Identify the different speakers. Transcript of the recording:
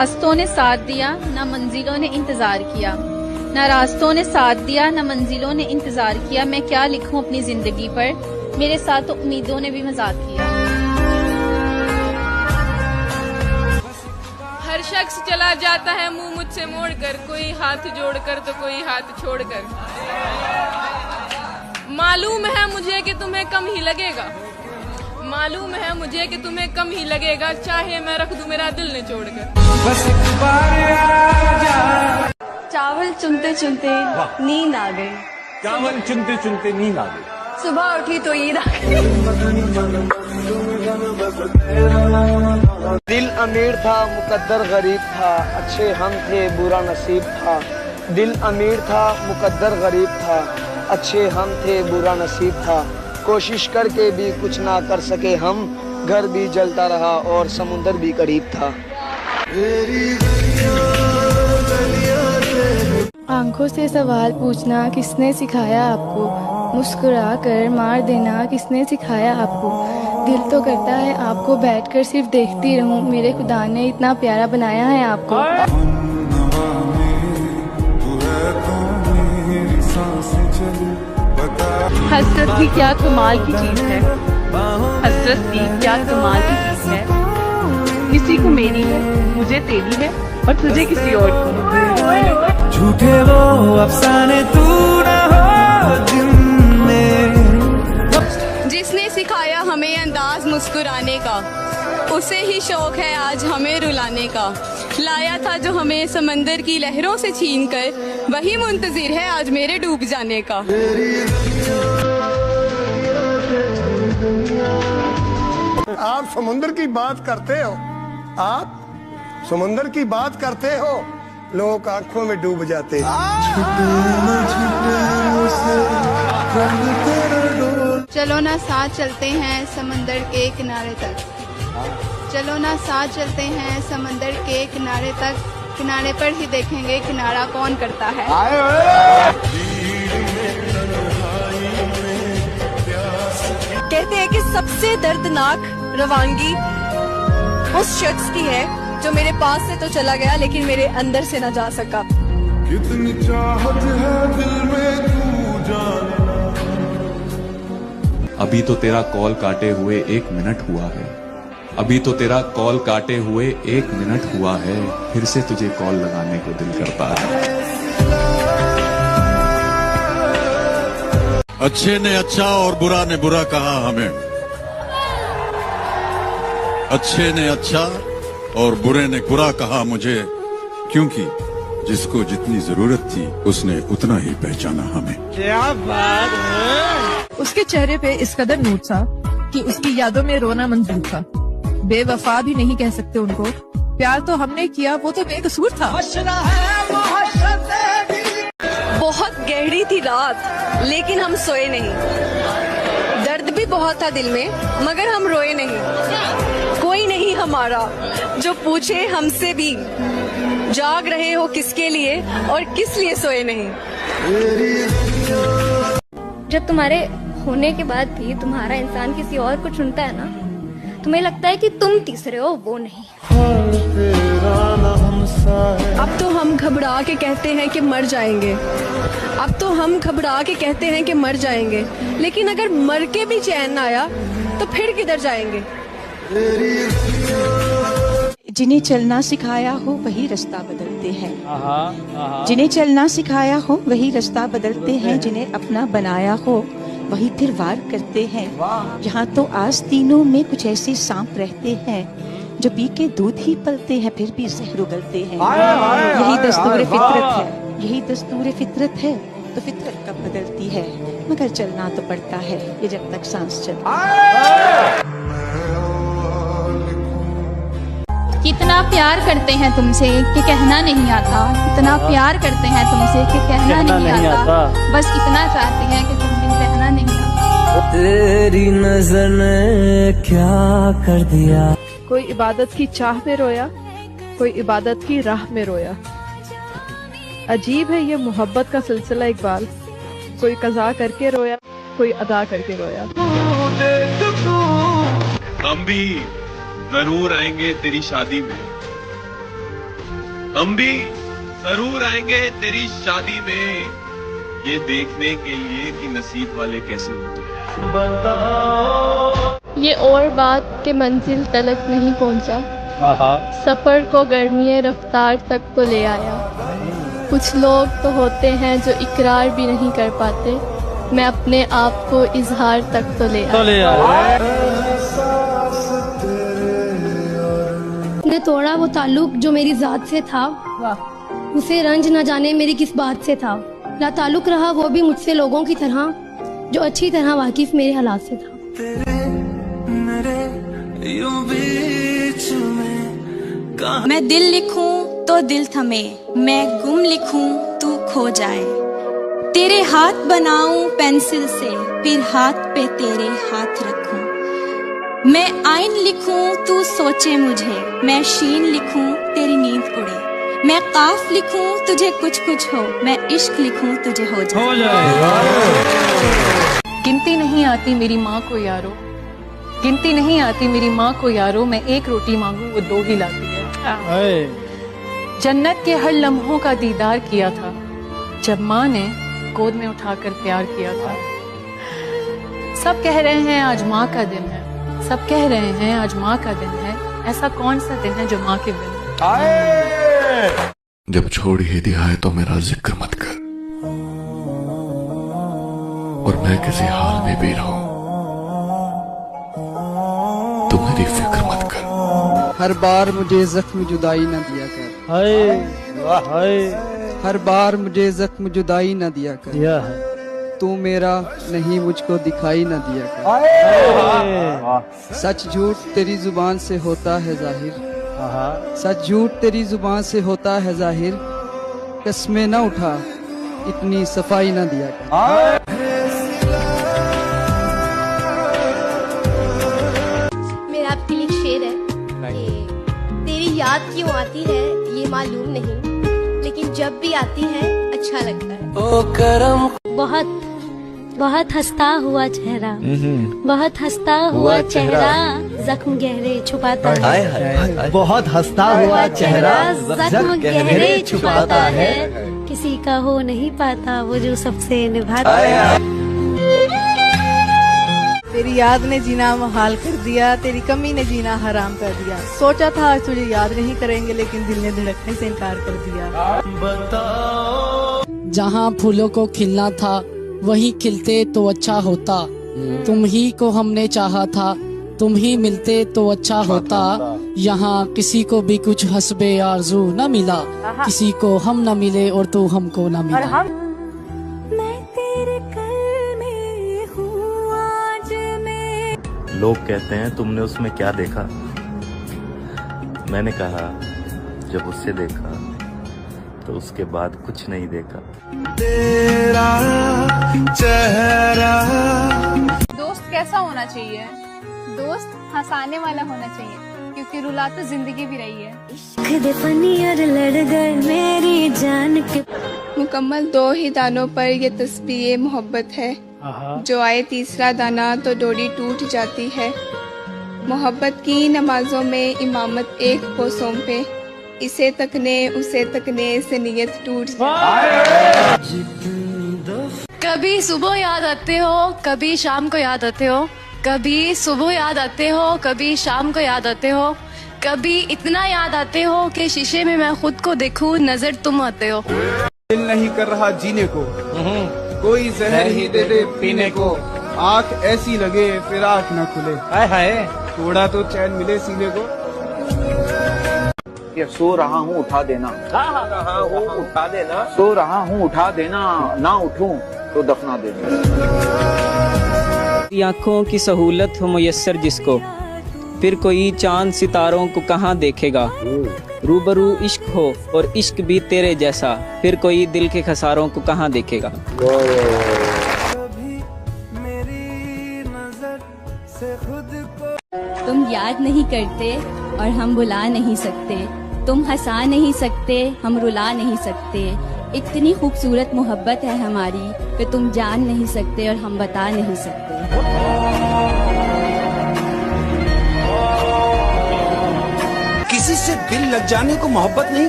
Speaker 1: रास्तों ने साथ दिया न मंजिलों ने इंतजार किया, न रास्तों ने साथ दिया न मंजिलों ने इंतजार किया। मैं क्या लिखूं अपनी जिंदगी पर, मेरे साथ तो उम्मीदों ने भी मजाक किया।
Speaker 2: हर शख्स चला जाता है मुंह मुझसे मोड़कर, कोई हाथ जोड़कर तो कोई हाथ छोड़कर। मालूम है मुझे कि तुम्हें कम ही लगेगा, मालूम है मुझे कि तुम्हें कम ही लगेगा, चाहे मैं रख दूं मेरा दिल ने छोड़कर।
Speaker 3: चावल चुनते चुनते नींद आ गई,
Speaker 4: चावल चुनते चुनते नींद आ गई,
Speaker 3: सुबह उठी तो ईद आ गई।
Speaker 5: दिल अमीर था मुकद्दर गरीब था, अच्छे हम थे बुरा नसीब था। दिल अमीर था मुकद्दर गरीब था, अच्छे हम थे बुरा नसीब था। कोशिश करके भी कुछ ना कर सके हम, घर भी जलता रहा और समुंदर भी करीब था।
Speaker 6: आंखों से सवाल पूछना किसने सिखाया आपको, मुस्कुरा कर मार देना किसने सिखाया आपको। दिल तो करता है आपको बैठकर सिर्फ देखती रहूं, मेरे खुदा ने इतना प्यारा बनाया है आपको।
Speaker 7: हसरत भी क्या कमाल की चीज है, हसरत भी क्या कमाल की चीज है। किसी को मेरी है, मुझे तेरी है और तुझे किसी और को।
Speaker 8: झूठे वो अफसाने तू ना हो जिनमें।
Speaker 3: जिसने सिखाया हमें अंदाज मुस्कुराने का, उसे ही शौक है आज हमें रुलाने का। लाया था जो हमें समंदर की लहरों से छीन कर, वही मुंतजिर है आज मेरे डूब जाने का।
Speaker 9: आप समुंदर की बात करते हो, आप समुंदर की बात करते हो, लोग आंखों में डूब जाते हैं।
Speaker 6: चलो ना साथ चलते हैं समंदर के किनारे तक, चलो ना साथ चलते हैं समंदर के किनारे तक। किनारे पर ही देखेंगे किनारा कौन करता है।
Speaker 3: कहते हैं कि सबसे दर्दनाक रवानगी उस शख्स की है जो मेरे पास से तो चला गया लेकिन मेरे अंदर से न जा सका।
Speaker 8: कितनी चाहत है दिल में तू जाने।
Speaker 4: अभी तो तेरा कॉल काटे हुए 1 मिनट हुआ है, अभी तो तेरा कॉल काटे हुए 1 मिनट हुआ है, फिर से तुझे कॉल लगाने को दिल करता है।
Speaker 10: अच्छे ने अच्छा और बुरा ने बुरा कहा हमें, अच्छे ने अच्छा और बुरे ने बुरा कहा मुझे, क्योंकि जिसको जितनी जरूरत थी उसने उतना ही पहचाना हमें।
Speaker 8: क्या बात है।
Speaker 7: उसके चेहरे पे इस कदर नूर था कि उसकी यादों में रोना मंजूर था। बेवफा भी नहीं कह सकते उनको, प्यार तो हमने किया वो तो बेकसूर था।
Speaker 3: बहुत गहरी थी रात लेकिन हम सोए नहीं, दर्द भी बहुत था दिल में मगर हम रोए नहीं। कोई नहीं हमारा जो पूछे हमसे भी, जाग रहे हो किसके लिए और किस लिए सोए नहीं।
Speaker 6: जब तुम्हारे होने के बाद भी तुम्हारा इंसान किसी और को चुनता है ना, तुम्हें लगता है कि तुम तीसरे हो, वो नहीं।
Speaker 3: अब तो हम घबरा के कहते हैं कि मर जाएंगे, अब तो हम घबरा के कहते हैं कि मर जाएंगे, लेकिन अगर मर के भी चैन ना आया तो फिर किधर जाएंगे।
Speaker 7: जिन्हें चलना सिखाया हो वही रास्ता बदलते हैं, जिन्हें चलना सिखाया हो वही रास्ता बदलते हैं, जिन्हें अपना बनाया हो वही फिर वार करते हैं। यहाँ तो आस्तीनों में कुछ ऐसे सांप रहते हैं जो पी के दूध ही पलते हैं फिर भी जहर उगलते हैं। यही दस्तूर फितरत है, यही दस्तूर फितरत है, तो फितरत कब बदलती है, मगर चलना तो पड़ता है ये जब तक सांस चलती है।
Speaker 1: कितना प्यार करते हैं तुमसे कि कहना नहीं आता, इतना प्यार करते हैं तुमसे कि कहना नहीं आता, बस इतना चाहते हैं कि तुम बिन रहना नहीं आता।
Speaker 8: तेरी नजर ने क्या कर दिया।
Speaker 7: कोई इबादत की चाह में रोया, कोई इबादत की राह में रोया। अजीब है ये मोहब्बत का सिलसिला इकबाल, कोई कज़ा करके रोया, कोई अदा करके रोया।
Speaker 4: हम भी जरूर आएंगे तेरी शादी में,
Speaker 11: हम भी जरूर आएंगे तेरी शादी में, ये देखने के लिए कि नसीब वाले कैसे होते हैं।
Speaker 6: ये और बात के मंजिल तलक नहीं पहुंचा, सफर को गर्मी रफ्तार तक तो ले आया। कुछ लोग तो होते हैं जो इकरार भी नहीं कर पाते, मैं अपने आप को इजहार तक तो ले आया।
Speaker 12: ने तोड़ा वो ताल्लुक जो मेरी जात से था, उसे रंज न जाने मेरी किस बात से था। ना ताल्लुक रहा वो भी मुझसे लोगों की तरह, जो अच्छी तरह वाकिफ मेरे हालात से था।
Speaker 13: मैं दिल लिखूं तो दिल थमे, मैं गुम लिखूं तू खो जाए। तेरे हाथ बनाऊं पेंसिल से, फिर हाथ पे तेरे हाथ रखूं। मैं आइन लिखूं तू सोचे मुझे, मैं शीन लिखूं तेरी नींद उड़े। मैं काफ लिखूं तुझे कुछ कुछ हो, मैं इश्क लिखूं तुझे हो जाए।
Speaker 14: गिनती नहीं आती मेरी माँ को यारो, गिनती नहीं आती मेरी माँ को यारो। मैं एक रोटी मांगू वो दो ही लाती है। जन्नत के हर लम्हों का दीदार किया था, जब माँ ने गोद में उठाकर प्यार किया था। सब कह रहे हैं आज माँ का दिन है, सब कह रहे हैं आज माँ का दिन है। ऐसा कौन सा दिन है जो माँ के बिन?
Speaker 4: जब छोड़ ही दिया है तो मेरा जिक्र मत कर, और मैं किसी हाल में भी रहूं तो मेरी फिक्र मत कर।
Speaker 5: हर बार मुझे जख्म जुदाई न दिया कर, हर बार मुझे जख्म जुदाई न दिया कर। तू मेरा नहीं मुझको दिखाई न दिया कर। सच झूठ तेरी जुबान से होता है जाहिर, सच झूठ तेरी जुबान से होता है जाहिर। कसमें न उठा इतनी सफाई न दिया कर।
Speaker 12: मेरा आपके लिए एक शेर है कि तेरी याद क्यों आती है ये मालूम नहीं, लेकिन जब भी आती है अच्छा लगता है।
Speaker 5: ओ करम
Speaker 12: बहुत बहुत हंसता हुआ चेहरा, बहुत हंसता हुआ चेहरा जख्म गहरे छुपाता है।
Speaker 5: बहुत हंसता हुआ चेहरा
Speaker 12: जख्म गहरे छुपाता है। किसी का हो नहीं पाता वो जो सबसे निभाता है।
Speaker 3: तेरी याद ने जीना मुहाल कर दिया, तेरी कमी ने जीना हराम कर दिया। सोचा था आज तुझे याद नहीं करेंगे, लेकिन दिल ने धड़कने से इनकार कर दिया।
Speaker 15: जहाँ फूलों को खिलना था वही खिलते तो अच्छा होता। तुम ही को हमने चाहा था, तुम ही मिलते तो अच्छा होता। यहाँ किसी को भी कुछ हस्बे आरज़ू न मिला, किसी को हम न मिले और तू हमको न मिला।
Speaker 16: लोग कहते हैं तुमने उसमें क्या देखा, मैंने कहा जब उससे देखा तो उसके बाद कुछ नहीं देखा।
Speaker 8: तेरा चेहरा।
Speaker 1: दोस्त कैसा होना चाहिए? दोस्त हंसाने वाला होना चाहिए, क्योंकि रुला तो जिंदगी भी रही है।
Speaker 12: लड़ गए मेरी जान के।
Speaker 6: मुकम्मल 2 ही दानों पर ये तस्बीह मोहब्बत है, जो आए तीसरा दाना तो डोरी टूट जाती है। मोहब्बत की नमाजों में इमामत एक को सौंपे, इसे तकने उसे तकने से नियत टूट जाती।
Speaker 3: कभी सुबह याद आते हो, कभी शाम को याद आते हो, कभी सुबह याद आते हो, कभी शाम को याद आते हो, कभी इतना याद आते हो कि शीशे में मैं खुद को देखूं, नजर तुम आते हो।
Speaker 5: दिल नहीं कर रहा जीने को, कोई जहर ही दे दे पीने को। आँख ऐसी लगे फिर आँख न खुले, हाय हाय थोड़ा तो चैन मिले सीने को।
Speaker 17: सो रहा हूँ उठा देना, रहा हूँ उठा देना, सो रहा हूँ उठा देना, ना उठूं तो दफना देना।
Speaker 18: आँखों की सहूलत हो मुयस्सर जिसको, फिर कोई चांद सितारों को कहाँ देखेगा। रूबरू इश्क हो और इश्क भी तेरे जैसा, फिर कोई दिल के खसारों को कहाँ देखेगा।
Speaker 13: तुम याद नहीं करते और हम बुला नहीं सकते, तुम हंसा नहीं सकते हम रुला नहीं सकते। इतनी खूबसूरत मोहब्बत है हमारी कि तुम जान नहीं सकते और हम बता नहीं सकते।
Speaker 5: किसी से दिल लग जाने को मोहब्बत नहीं